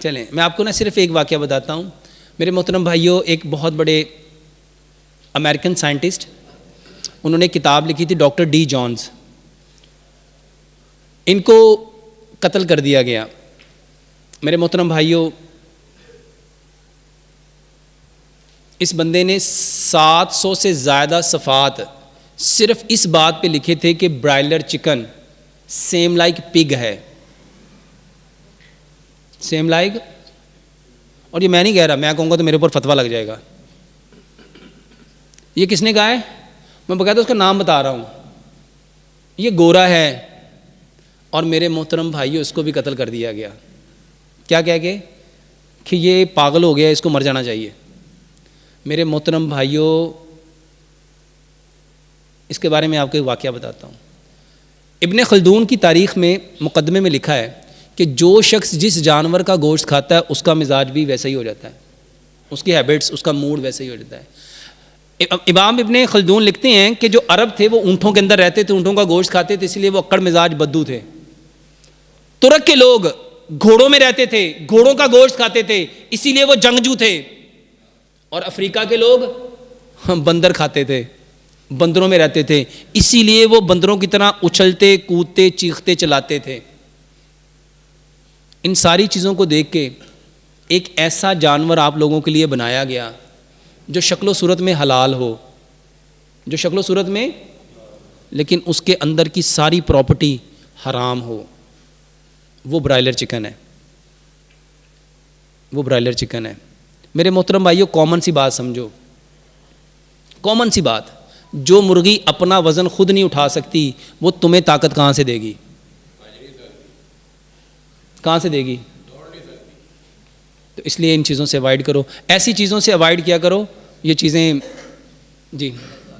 چلیں میں آپ کو نا صرف ایک واقعہ بتاتا ہوں میرے محترم بھائیوں. ایک بہت بڑے امریکن سائنٹسٹ, انہوں نے کتاب لکھی تھی ڈاکٹر ڈی جونز. ان کو قتل کر دیا گیا. میرے محترم بھائیوں, اس بندے نے 700 سے زیادہ صفحات صرف اس بات پہ لکھے تھے کہ برائلر چکن سیم لائک پگ ہے, سیم لائک. اور یہ میں نہیں کہہ رہا, میں کہوں گا تو میرے اوپر فتویٰ لگ جائے گا. یہ کس نے کہا ہے؟ میں باقاعدہ اس کا نام بتا رہا ہوں. یہ گورا ہے اور میرے محترم بھائیوں اس کو بھی قتل کر دیا گیا. کیا کہہ کے کہ یہ پاگل ہو گیا, اس کو مر جانا چاہیے. میرے محترم بھائیوں, اس کے بارے میں آپ کو ایک واقعہ بتاتا ہوں. ابن خلدون کی تاریخ میں مقدمے میں لکھا ہے کہ جو شخص جس جانور کا گوشت کھاتا ہے اس کا مزاج بھی ویسا ہی ہو جاتا ہے, اس کی ہیبٹس, اس کا موڈ ویسا ہی ہو جاتا ہے. امام ابن خلدون لکھتے ہیں کہ جو عرب تھے وہ اونٹوں کے اندر رہتے تھے, اونٹوں کا گوشت کھاتے تھے, اس لیے وہ اکڑ مزاج بدو تھے. ترک کے لوگ گھوڑوں میں رہتے تھے, گھوڑوں کا گوشت کھاتے تھے, اسی لیے وہ جنگجو تھے. اور افریقہ کے لوگ بندر کھاتے تھے, بندروں میں رہتے تھے, اسی لیے وہ بندروں کی طرح اچھلتے کودتے چیختے چلاتے تھے. ان ساری چیزوں کو دیکھ کے ایک ایسا جانور آپ لوگوں کے لیے بنایا گیا جو شکل و صورت میں حلال ہو, جو شکل و صورت میں, لیکن اس کے اندر کی ساری پراپرٹی حرام ہو. وہ برائلر چکن ہے, وہ برائلر چکن ہے. میرے محترم بھائیوں, کامن سی بات سمجھو, کامن سی بات. جو مرغی اپنا وزن خود نہیں اٹھا سکتی وہ تمہیں طاقت کہاں سے دے گی؟ کہاں سے دے گی؟ تو اس لیے ان چیزوں سے اوائڈ کرو, ایسی چیزوں سے اوائڈ کیا کرو. یہ چیزیں جی